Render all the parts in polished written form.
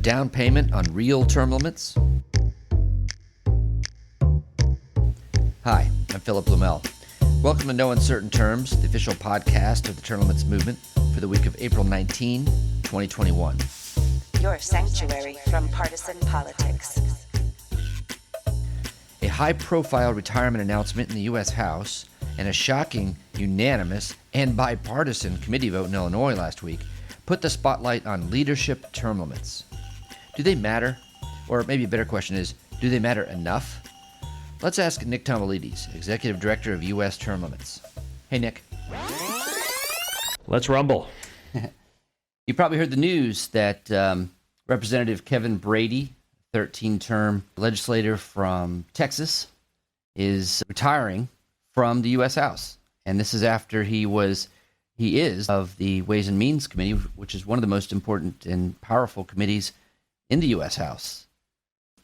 down payment on real term limits? Hi, I'm Philip Blumel. Welcome to No Uncertain Terms, the official podcast of the term limits movement for the week of April 19, 2021. Your sanctuary from partisan politics. A high-profile retirement announcement in the U.S. House and a shocking, unanimous, and bipartisan committee vote in Illinois last week put the spotlight on leadership term limits. Do they matter? Or maybe a better question is, do they matter enough? Let's ask Nick Tomboulides, Executive Director of U.S. Term Limits. Hey, Nick. Let's rumble. You probably heard the news that Representative Kevin Brady, 13-term legislator from Texas, is retiring from the U.S. House. And this is after he is of the Ways and Means Committee, which is one of the most important and powerful committees in the U.S. House.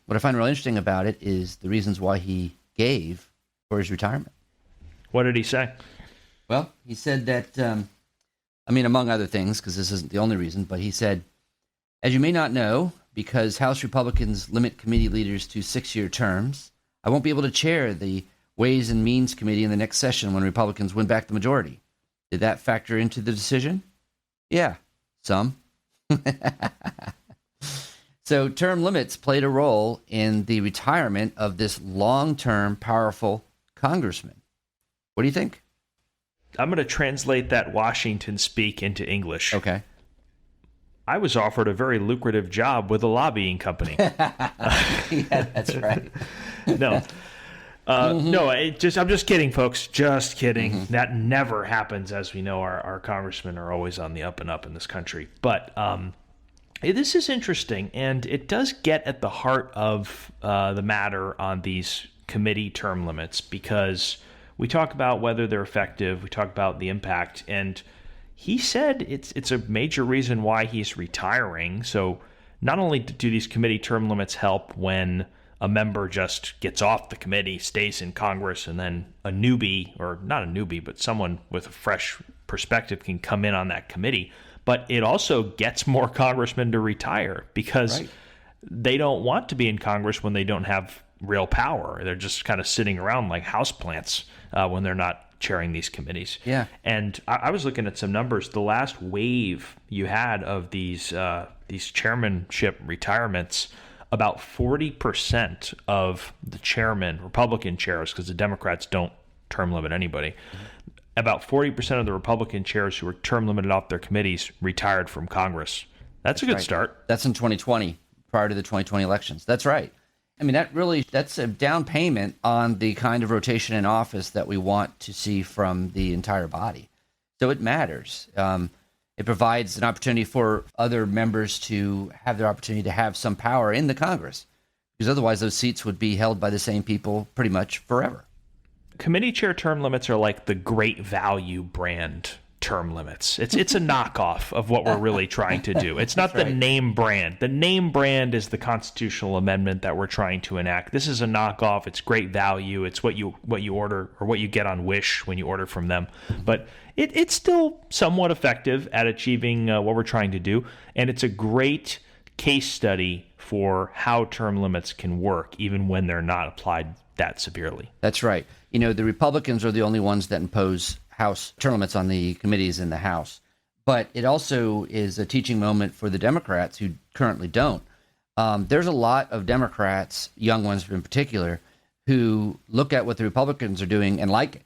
What I find real interesting about it is the reasons why he gave for his retirement. What did he say? Well, he said that, among other things, because this isn't the only reason, but he said, as you may not know, because House Republicans limit committee leaders to 6-year terms, I won't be able to chair the Ways and Means Committee in the next session when Republicans win back the majority. Did that factor into the decision? Yeah, some. So term limits played a role in the retirement of this long-term, powerful congressman. What do you think? I'm going to translate that Washington speak into English. Okay. I was offered a very lucrative job with a lobbying company. Yeah, that's right. No. No, I'm just kidding, folks. Just kidding. Mm-hmm. That never happens. As we know, our congressmen are always on the up and up in this country. But this is interesting, and it does get at the heart of the matter on these committee term limits, because we talk about whether they're effective, we talk about the impact, and he said it's a major reason why he's retiring. So not only do these committee term limits help when a member just gets off the committee, stays in Congress, and then a newbie, or not a newbie, but someone with a fresh perspective can come in on that committee, but it also gets more congressmen to retire because they don't want to be in Congress when they don't have real power. They're just kind of sitting around like houseplants when they're not chairing these committees. Yeah. And I was looking at some numbers. The last wave you had of these chairmanship retirements, about 40% of the chairmen, Republican chairs, because the Democrats don't term limit anybody, about 40% of the Republican chairs who were term limited off their committees retired from Congress. That's a good start. That's in 2020, prior to the 2020 elections. That's right. I mean, that's a down payment on the kind of rotation in office that we want to see from the entire body. So it matters. It provides an opportunity for other members to have their opportunity to have some power in the Congress, because otherwise those seats would be held by the same people pretty much forever. Committee chair term limits are like the Great Value brand term limits. It's a knockoff of what we're really trying to do. It's not the name brand. The name brand is the constitutional amendment that we're trying to enact. This is a knockoff. It's Great Value. It's what you order, or what you get on Wish when you order from them. But it's still somewhat effective at achieving what we're trying to do, and it's a great case study for how term limits can work, even when they're not applied that severely. That's right. You know, the Republicans are the only ones that impose House term limits on the committees in the House. But it also is a teaching moment for the Democrats who currently don't. There's a lot of Democrats, young ones in particular, who look at what the Republicans are doing and like it.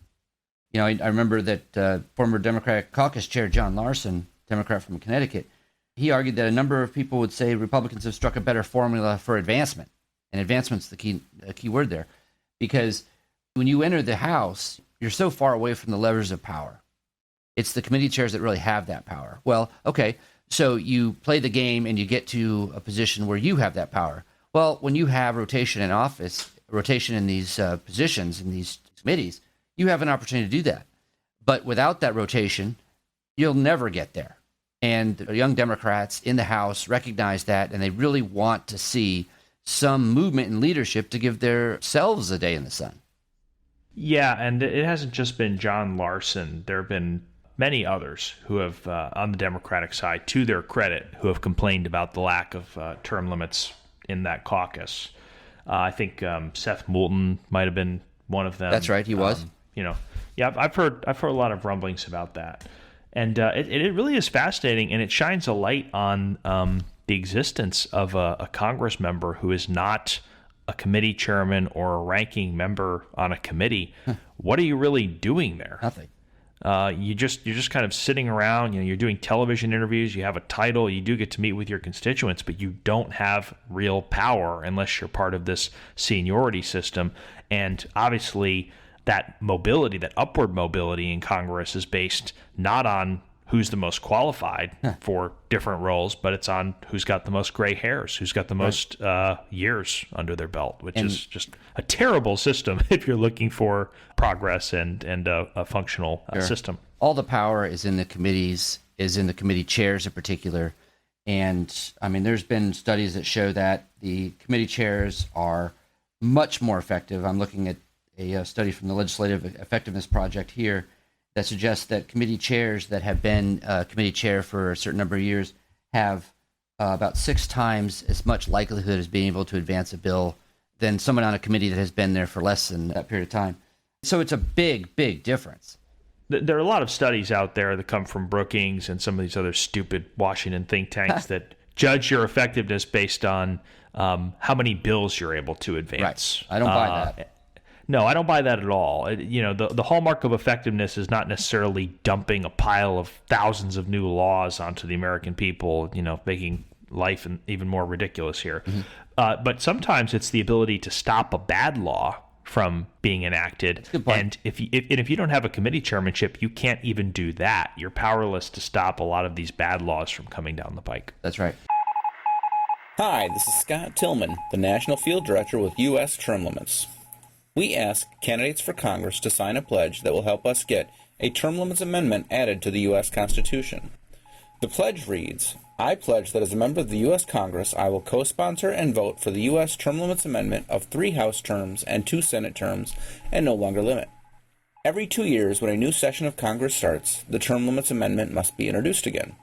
You know, I remember that former Democratic caucus chair John Larson, Democrat from Connecticut, he argued that a number of people would say Republicans have struck a better formula for advancement. And advancement's the key word there. Because when you enter the House, you're so far away from the levers of power. It's the committee chairs that really have that power. Well, okay, so you play the game and you get to a position where you have that power. Well, when you have rotation in office, rotation in these positions, in these committees, you have an opportunity to do that. But without that rotation, you'll never get there. And the young Democrats in the House recognize that, and they really want to see some movement in leadership to give themselves a day in the sun. Yeah, and it hasn't just been John Larson. There have been many others who have, on the Democratic side, to their credit, who have complained about the lack of term limits in that caucus. I think Seth Moulton might have been one of them. That's right, he was. I've heard a lot of rumblings about that, and it really is fascinating, and it shines a light on the existence of a Congress member who is not a committee chairman or a ranking member on a committee. What are you really doing there? Nothing. You're just kind of sitting around. You're doing television interviews. You have a title. You do get to meet with your constituents, but you don't have real power unless you're part of this seniority system. And obviously, that mobility, that upward mobility in Congress, is based not on who's the most qualified for different roles, but it's on who's got the most gray hairs, who's got the most years under their belt, which is just a terrible system if you're looking for progress and a functional system. All the power is in the committees, is in the committee chairs in particular. And I mean, there's been studies that show that the committee chairs are much more effective. I'm looking at a study from the Legislative Effectiveness Project here that suggests that committee chairs that have been committee chair for a certain number of years have about 6 times as much likelihood as being able to advance a bill than someone on a committee that has been there for less than that period of time. So it's a big, big difference. There are a lot of studies out there that come from Brookings and some of these other stupid Washington think tanks that judge your effectiveness based on how many bills you're able to advance. Right. I don't buy that. No, I don't buy that at all. The hallmark of effectiveness is not necessarily dumping a pile of thousands of new laws onto the American people, making life even more ridiculous here. Mm-hmm. But sometimes it's the ability to stop a bad law from being enacted. And if you don't have a committee chairmanship, you can't even do that. You're powerless to stop a lot of these bad laws from coming down the pike. That's right. Hi, this is Scott Tillman, the National Field Director with U.S. Term Limits. We ask candidates for Congress to sign a pledge that will help us get a term limits amendment added to the U.S. Constitution. The pledge reads, I pledge that as a member of the U.S. Congress, I will co-sponsor and vote for the U.S. term limits amendment of 3 House terms and 2 Senate terms and no longer limit. Every 2 years when a new session of Congress starts, the term limits amendment must be introduced again.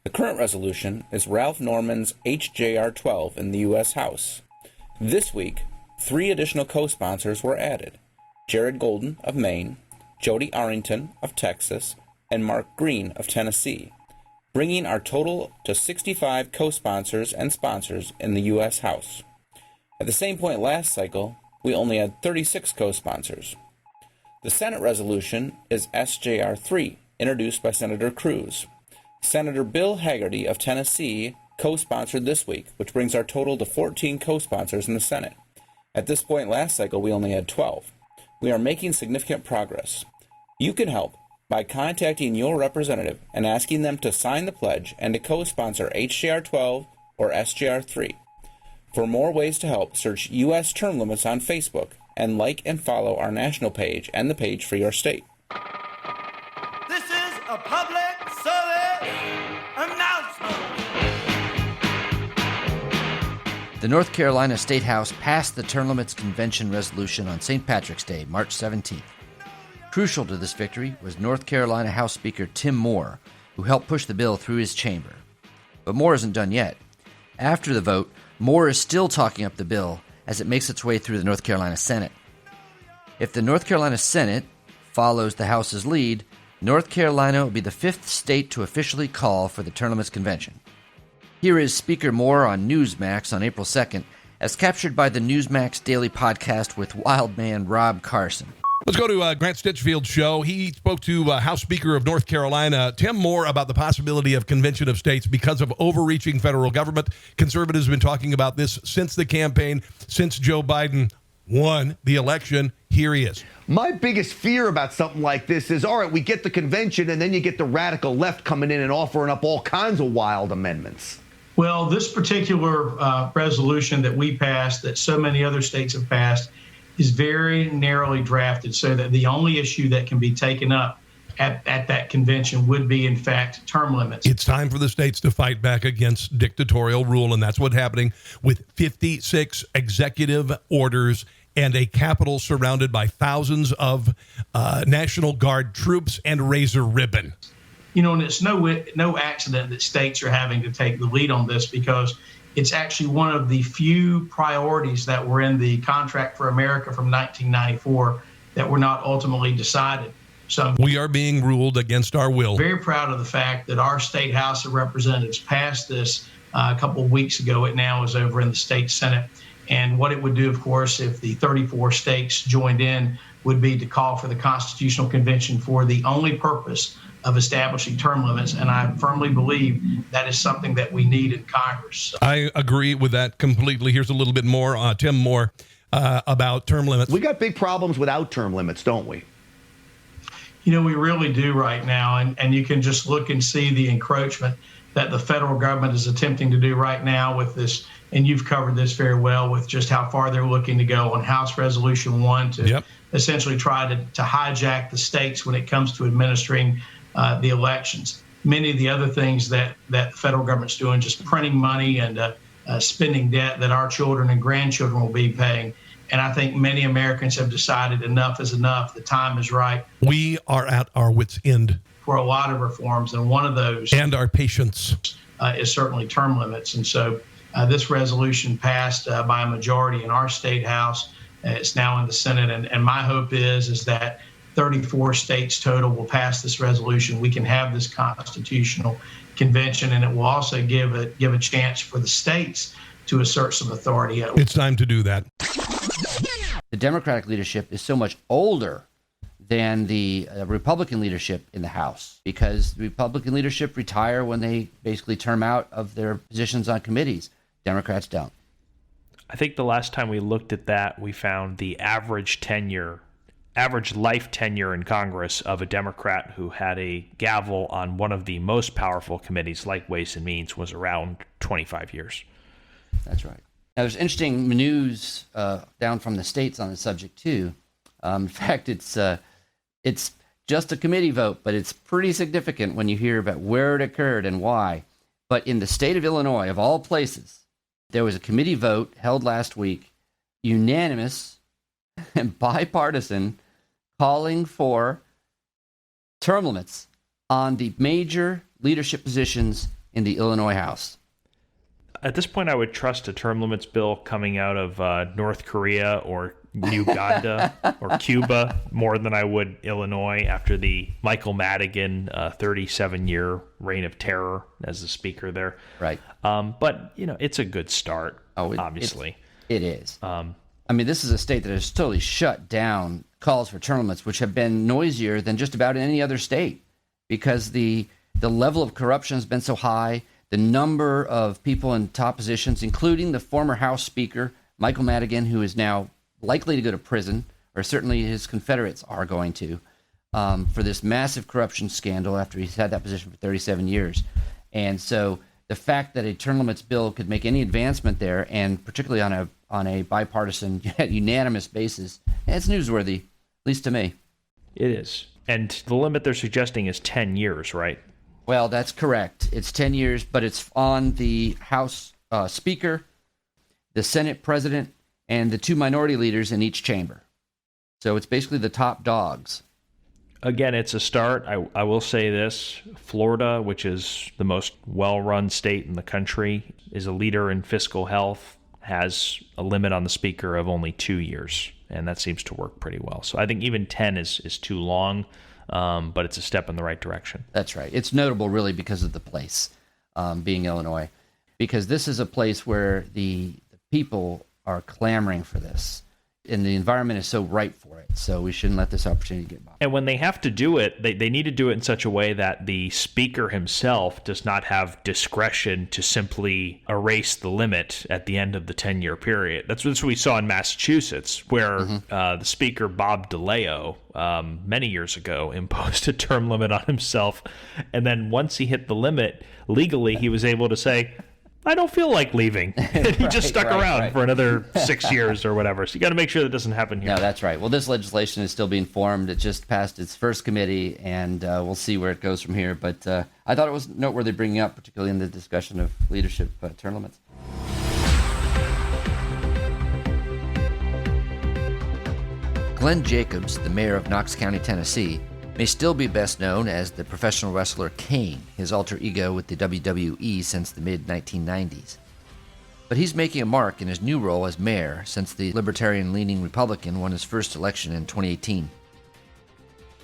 The current resolution is Ralph Norman's H.J.R. 12 in the U.S. House. This week, 3 additional co-sponsors were added: Jared Golden of Maine, Jody Arrington of Texas, and Mark Green of Tennessee, bringing our total to 65 co-sponsors and sponsors in the U.S. House. At the same point last cycle, we only had 36 co-sponsors. The Senate resolution is SJR 3, introduced by Senator Cruz. Senator Bill Hagerty of Tennessee co-sponsored this week, which brings our total to 14 co-sponsors in the Senate. At this point last cycle, we only had 12. We are making significant progress. You can help by contacting your representative and asking them to sign the pledge and to co-sponsor HJR 12 or SJR 3. For more ways to help, search U.S. Term Limits on Facebook and like and follow our national page and the page for your state. This is a public service announcement. The North Carolina State House passed the Term Limits Convention resolution on St. Patrick's Day, March 17th. Crucial to this victory was North Carolina House Speaker Tim Moore, who helped push the bill through his chamber. But Moore isn't done yet. After the vote, Moore is still talking up the bill as it makes its way through the North Carolina Senate. If the North Carolina Senate follows the House's lead, North Carolina will be the 5th state to officially call for the Term Limits Convention. Here is Speaker Moore on Newsmax on April 2nd, as captured by the Newsmax Daily Podcast with Wildman Rob Carson. Let's go to Grant Stinchfield's show. He spoke to House Speaker of North Carolina, Tim Moore, about the possibility of convention of states because of overreaching federal government. Conservatives have been talking about this since the campaign, since Joe Biden won the election. Here he is. My biggest fear about something like this is, all right, we get the convention, and then you get the radical left coming in and offering up all kinds of wild amendments. Well, this particular resolution that we passed, that so many other states have passed, is very narrowly drafted so that the only issue that can be taken up at that convention would be, in fact, term limits. It's time for the states to fight back against dictatorial rule, and that's what's happening with 56 executive orders and a Capitol surrounded by thousands of National Guard troops and razor ribbon. You know, and it's no accident that states are having to take the lead on this, because it's actually one of the few priorities that were in the Contract for America from 1994 that were not ultimately decided. So we are being ruled against our will. Very proud of the fact that our state House of Representatives passed this a couple of weeks ago. It now is over in the state Senate. And what it would do, of course, if the 34 states joined in, would be to call for the Constitutional Convention for the only purpose of establishing term limits. And I firmly believe that is something that we need in Congress. So I agree with that completely. Here's a little bit more, Tim Moore, about term limits. We got big problems without term limits, don't we? You know, we really do right now. And you can just look and see the encroachment that the federal government is attempting to do right now with this. And you've covered this very well with just how far they're looking to go on House Resolution 1 to essentially try to hijack the states when it comes to administering the elections. Many of the other things that the federal government's doing, just printing money and spending debt that our children and grandchildren will be paying. And I think many Americans have decided enough is enough. The time is right. We are at our wits' end for a lot of reforms, and one of those, and our patience, is certainly term limits. And so this resolution passed by a majority in our state House. It's now in the Senate, and my hope is that 34 states total will pass this resolution. We can have this constitutional convention, and it will also give a chance for the states to assert some authority. It's time to do that. The Democratic leadership is so much older than the Republican leadership in the House, because the Republican leadership retire when they basically term out of their positions on committees. Democrats don't. I think the last time we looked at that, we found the average life tenure in Congress of a Democrat who had a gavel on one of the most powerful committees, like Ways and Means, was around 25 years. That's right. Now, there's interesting news down from the states on the subject, too. In fact, it's just a committee vote, but it's pretty significant when you hear about where it occurred and why. But in the state of Illinois, of all places, there was a committee vote held last week, unanimous and bipartisan, calling for term limits on the major leadership positions in the Illinois House. At this point, I would trust a term limits bill coming out of North Korea or Uganda or Cuba more than I would Illinois after the Michael Madigan 37-year reign of terror as the speaker there. Right. But, you know, it's a good start, obviously. It is. I mean, this is a state that has totally shut down calls for term limits, which have been noisier than just about any other state, because the level of corruption has been so high. The number of people in top positions, including the former House Speaker, Michael Madigan, who is now likely to go to prison, or certainly his Confederates are going to, for this massive corruption scandal after he's had that position for 37 years. And so the fact that a term limits bill could make any advancement there, and particularly on a bipartisan, unanimous basis, it's newsworthy, at least to me. It is. And the limit they're suggesting is 10 years, right? Well, that's correct. It's 10 years, but it's on the House Speaker, the Senate President, and the two minority leaders in each chamber. So it's basically the top dogs. Again, it's a start. I will say this. Florida, which is the most well-run state in the country, is a leader in fiscal health, has a limit on the speaker of only 2 years, and that seems to work pretty well. So I think even 10 is too long. But it's a step in the right direction. That's right. It's notable, really, because of the place, being Illinois, because this is a place where the people are clamoring for this, and the environment is so ripe for it. So we shouldn't let this opportunity get by. And when they have to do it, they need to do it in such a way that the speaker himself does not have discretion to simply erase the limit at the end of the 10-year period. That's what we saw in Massachusetts, where the speaker, Bob DeLeo, many years ago, imposed a term limit on himself. And then once he hit the limit, legally, he was able to say, I don't feel like leaving. And he just stuck around for another 6 years or whatever. So you got to make sure that doesn't happen here. No, that's right. Well, this legislation is still being formed. It just passed its first committee, and we'll see where it goes from here. But I thought it was noteworthy bringing up, particularly in the discussion of leadership term limits. Glenn Jacobs, the mayor of Knox County, Tennessee, may still be best known as the professional wrestler Kane, his alter ego with the WWE since the mid-1990s. But he's making a mark in his new role as mayor since the libertarian-leaning Republican won his first election in 2018.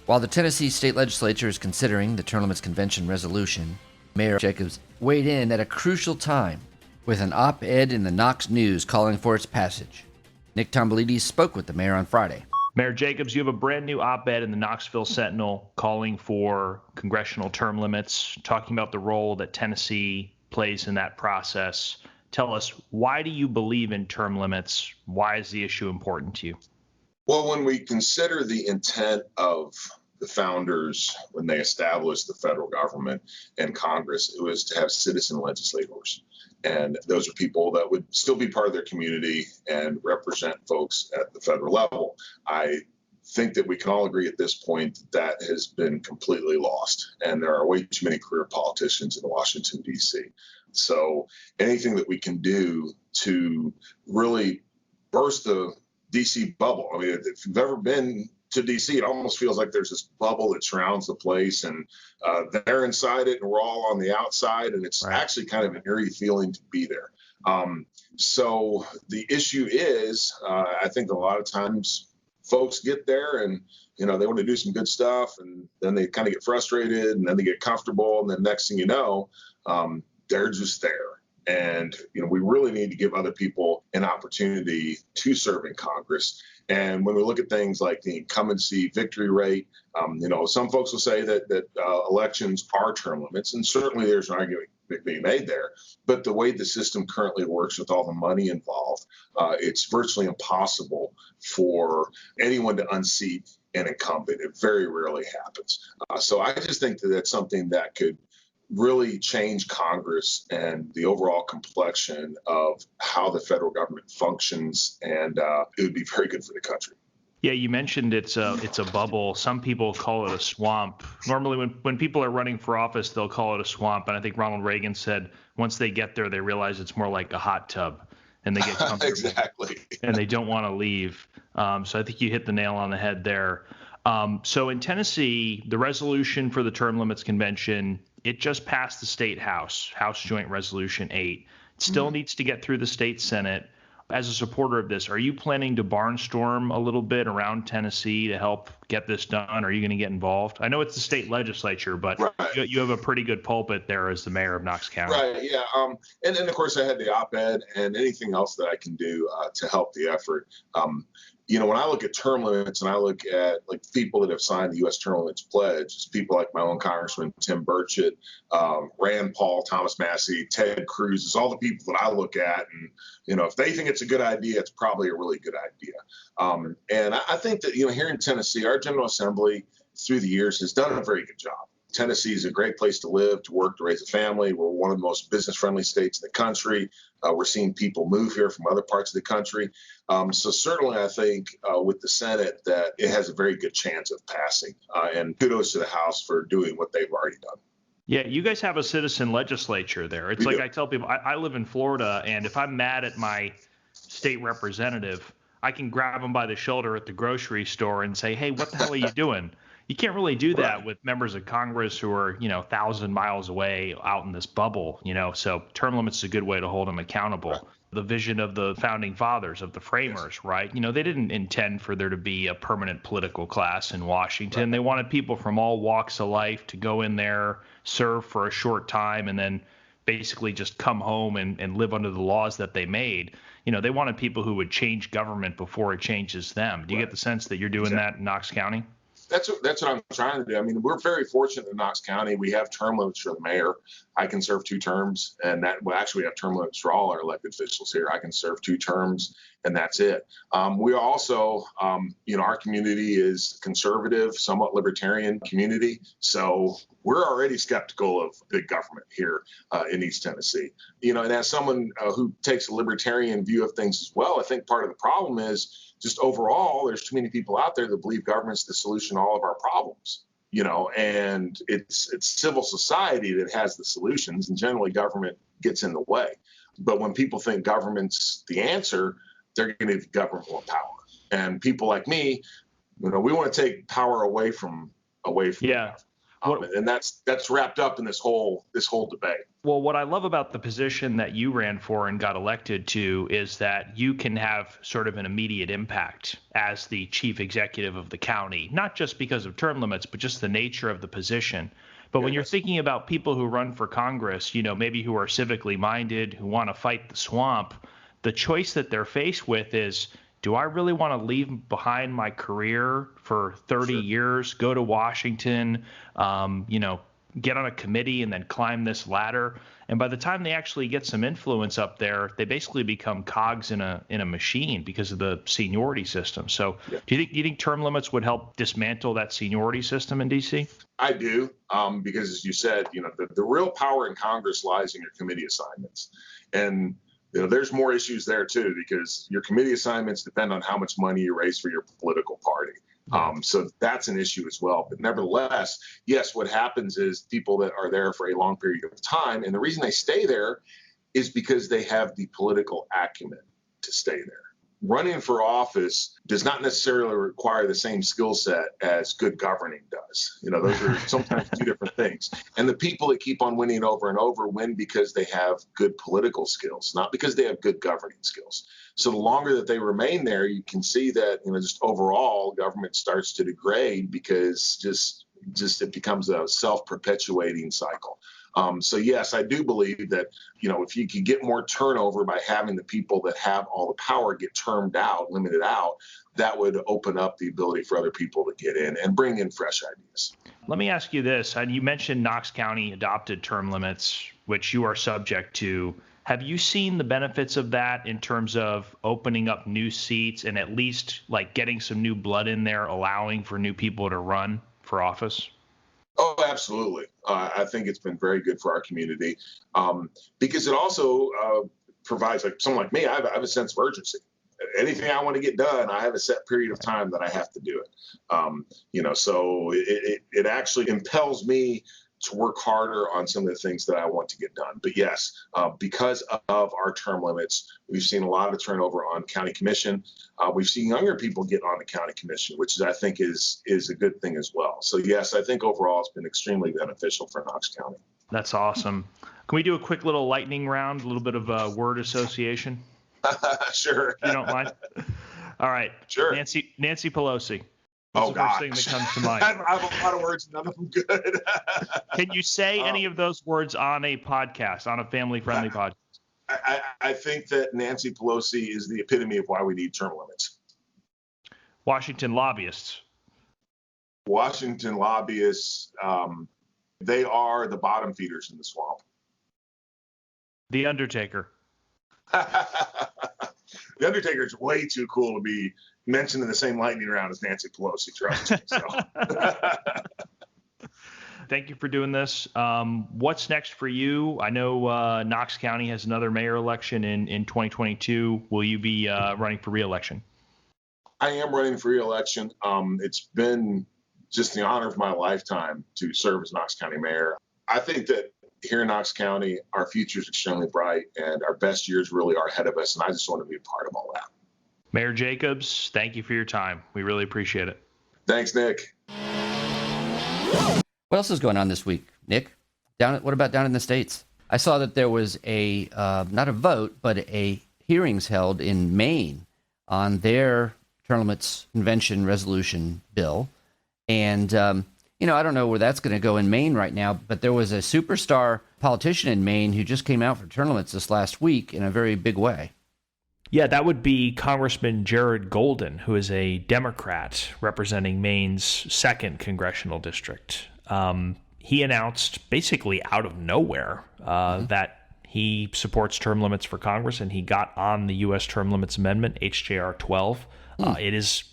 While the Tennessee state legislature is considering the term limits convention resolution, Mayor Jacobs weighed in at a crucial time with an op-ed in the Knox News calling for its passage. Nick Tomboulides spoke with the mayor on Friday. Mayor Jacobs, you have a brand new op-ed in the Knoxville Sentinel calling for congressional term limits, talking about the role that Tennessee plays in that process. Tell us, why do you believe in term limits? Why is the issue important to you? Well, when we consider the intent of the founders when they established the federal government and Congress, it was to have citizen legislators. And those are people that would still be part of their community and represent folks at the federal level. I think that we can all agree at this point that has been completely lost. And there are way too many career politicians in Washington, D.C. So anything that we can do to really burst the D.C. bubble. I mean, if you've ever been to D.C., it almost feels like there's this bubble that surrounds the place, and they're inside it, and we're all on the outside, and it's actually kind of an eerie feeling to be there. So the issue is, I think a lot of times folks get there and, they want to do some good stuff, and then they kind of get frustrated, and then they get comfortable, and then next thing you know, they're just there. And, we really need to give other people an opportunity to serve in Congress. And when we look at things like the incumbency victory rate, some folks will say that elections are term limits, and certainly there's an argument being made there. But the way the system currently works with all the money involved, it's virtually impossible for anyone to unseat an incumbent. It very rarely happens. So I just think that that's something that could really change Congress and the overall complexion of how the federal government functions, and it would be very good for the country. Yeah, you mentioned it's a bubble. Some people call it a swamp. Normally, when people are running for office, they'll call it a swamp. And I think Ronald Reagan said once they get there, they realize it's more like a hot tub, and they get comfortable. Exactly. And they don't want to leave. So I think you hit the nail on the head there. So in Tennessee, the resolution for the term limits convention, it just passed the state House Joint Resolution 8. It still needs to get through the state Senate. As a supporter of this, are you planning to barnstorm a little bit around Tennessee to help get this done? Are you going to get involved? I know it's the state legislature, but you have a pretty good pulpit there as the mayor of Knox County. Right, yeah. And then, of course, I had the op-ed and anything else that I can do to help the effort. When I look at term limits and I look at like people that have signed the U.S. term limits pledge, it's people like my own Congressman Tim Burchett, Rand Paul, Thomas Massey, Ted Cruz. It's all the people that I look at, and if they think it's a good idea, it's probably a really good idea. And I think that here in Tennessee, our General Assembly through the years has done a very good job. Tennessee is a great place to live, to work, to raise a family. We're one of the most business-friendly states in the country. We're seeing people move here from other parts of the country. So certainly I think with the Senate that it has a very good chance of passing. And kudos to the House for doing what they've already done. Yeah, you guys have a citizen legislature there. It's I tell people, I live in Florida, and if I'm mad at my state representative, I can grab him by the shoulder at the grocery store and say, hey, what the hell are you doing? You can't really do that with members of Congress who are, 1,000 miles away out in this bubble, so term limits is a good way to hold them accountable. Right. The vision of the founding fathers, of the framers, right? They didn't intend for there to be a permanent political class in Washington. Right. They wanted people from all walks of life to go in there, serve for a short time, and then basically just come home and live under the laws that they made. They wanted people who would change government before it changes them. Do you get the sense that you're doing that in Knox County? That's what I'm trying to do. I mean, we're very fortunate in Knox County. We have term limits for the mayor. I can serve 2 terms, and we have term limits for all our elected officials here. I can serve 2 terms, and that's it. We also, our community is conservative, somewhat libertarian community. So we're already skeptical of big government here in East Tennessee. And as someone who takes a libertarian view of things as well, I think part of the problem is just overall, there's too many people out there that believe government's the solution to all of our problems. And it's civil society that has the solutions, and generally government gets in the way. But when people think government's the answer, they're going to give government more power. And people like me We want to take power away from Yeah. and that's wrapped up in this whole debate. Well, what I love about the position that you ran for and got elected to is that you can have sort of an immediate impact as the chief executive of the county, not just because of term limits, but just the nature of the position. But when you're thinking about people who run for Congress, maybe who are civically minded, who want to fight the swamp, the choice that they're faced with is, do I really want to leave behind my career for 30 years, go to Washington, get on a committee and then climb this ladder? And by the time they actually get some influence up there, they basically become cogs in a machine because of the seniority system. So do you think term limits would help dismantle that seniority system in D.C.? I do, because as you said, the real power in Congress lies in your committee assignments. And there's more issues there too, because your committee assignments depend on how much money you raise for your political party. So that's an issue as well. But nevertheless, yes, what happens is people that are there for a long period of time, and the reason they stay there is because they have the political acumen to stay there. Running for office does not necessarily require the same skill set as good governing does. Those are sometimes two different things. And the people that keep on winning over and over win because they have good political skills, not because they have good governing skills. So the longer that they remain there, you can see that, just overall government starts to degrade because just it becomes a self-perpetuating cycle. So yes, I do believe that, if you could get more turnover by having the people that have all the power get termed out, limited out, that would open up the ability for other people to get in and bring in fresh ideas. Let me ask you this. You mentioned Knox County adopted term limits, which you are subject to. Have you seen the benefits of that in terms of opening up new seats and at least getting some new blood in there, allowing for new people to run for office? Oh, absolutely. I think it's been very good for our community because it also provides, someone like me, I have a sense of urgency. Anything I want to get done, I have a set period of time that I have to do it. So it actually impels me to work harder on some of the things that I want to get done. But yes, because of our term limits, we've seen a lot of turnover on county commission. We've seen younger people get on the county commission, which I think is a good thing as well. So yes, I think overall it's been extremely beneficial for Knox County. That's awesome. Can we do a quick little lightning round, a little bit of word association? Sure. If you don't mind. All right. Sure. Nancy Pelosi. What's the first thing that comes to mind? I have a lot of words, none of them good. Can you say any of those words on a podcast, on a family-friendly podcast? I think that Nancy Pelosi is the epitome of why we need term limits. Washington lobbyists. Washington lobbyists, they are the bottom feeders in the swamp. The Undertaker. The Undertaker is way too cool to be mentioned in the same lightning round as Nancy Pelosi, trust me. So. Thank you for doing this. What's next for you? I know Knox County has another mayor election in 2022. Will you be running for re-election? I am running for re-election. It's been just the honor of my lifetime to serve as Knox County mayor. I think that here in Knox County, our future is extremely bright and our best years really are ahead of us. And I just want to be a part of all that. Mayor Jacobs, thank you for your time. We really appreciate it. Thanks, Nick. What else is going on this week, Nick? What about down in the States? I saw that there was a, not a vote, but a hearings held in Maine on their term limits convention resolution bill. And, I don't know where that's going to go in Maine right now, but there was a superstar politician in Maine who just came out for term limits this last week in a very big way. Yeah, that would be Congressman Jared Golden, who is a Democrat representing Maine's 2nd congressional district. He announced basically out of nowhere that he supports term limits for Congress, and he got on the U.S. Term Limits Amendment, HJR 12. It is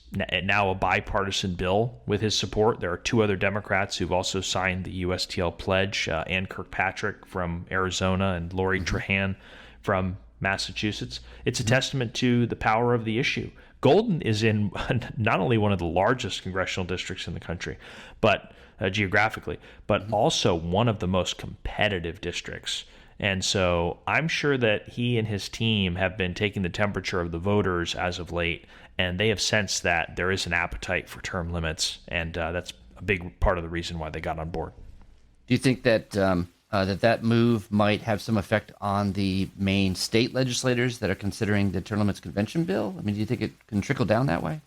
now a bipartisan bill with his support. There are 2 other Democrats who've also signed the USTL pledge, Ann Kirkpatrick from Arizona and Lori Trahan from Massachusetts. It's a testament to the power of the issue. Golden is in not only one of the largest congressional districts in the country, but geographically, but also one of the most competitive districts. And so I'm sure that he and his team have been taking the temperature of the voters as of late, and they have sensed that there is an appetite for term limits, and that's a big part of the reason why they got on board. Do you think that that move might have some effect on the Maine state legislators that are considering the term limits convention bill? I mean, do you think it can trickle down that way?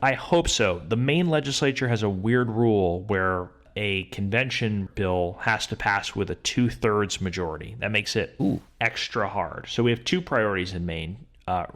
I hope so. The Maine legislature has a weird rule where a convention bill has to pass with a 2/3 majority. That makes it extra hard. So we have two priorities in Maine.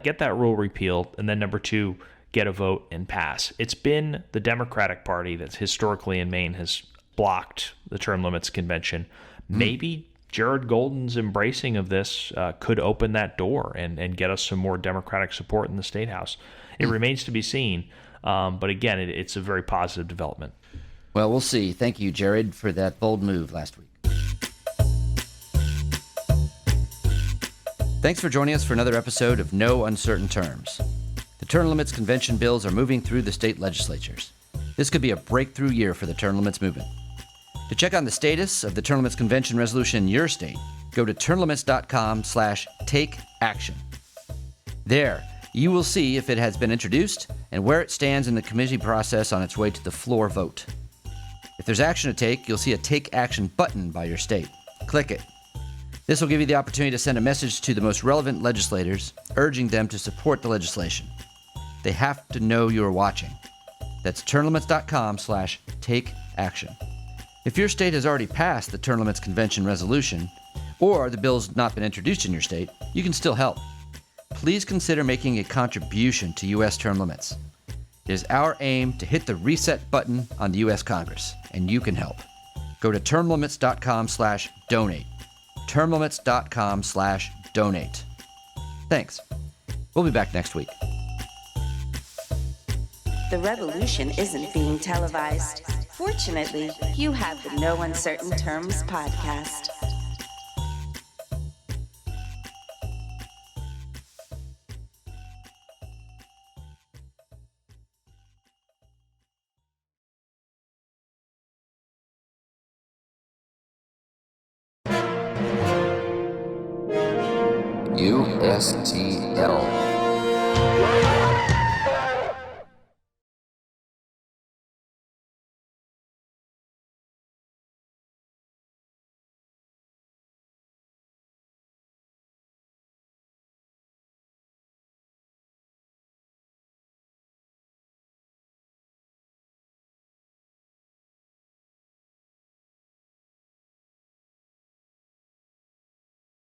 Get that rule repealed, and then number two, get a vote and pass. It's been the Democratic Party that's historically in Maine has blocked the term limits convention. Maybe Jared Golden's embracing of this could open that door and get us some more Democratic support in the State House. It remains to be seen, but again, it's a very positive development. Well, we'll see. Thank you, Jared, for that bold move last week. Thanks for joining us for another episode of No Uncertain Terms. The term limits convention bills are moving through the state legislatures. This could be a breakthrough year for the term limits movement. To check on the status of the term limits convention resolution in your state, go to termlimits.com/takeaction. There, you will see if it has been introduced and where it stands in the committee process on its way to the floor vote. If there's action to take, you'll see a Take Action button by your state. Click it. This will give you the opportunity to send a message to the most relevant legislators, urging them to support the legislation. They have to know you're watching. That's termlimits.com/takeaction. If your state has already passed the term limits convention resolution, or the bill's not been introduced in your state, you can still help. Please consider making a contribution to U.S. term limits. It is our aim to hit the reset button on the U.S. Congress, and you can help. Go to termlimits.com/donate. termlimits.com/donate. Thanks. We'll be back next week. The revolution isn't being televised. Fortunately, you have the No Uncertain Terms podcast. USTL.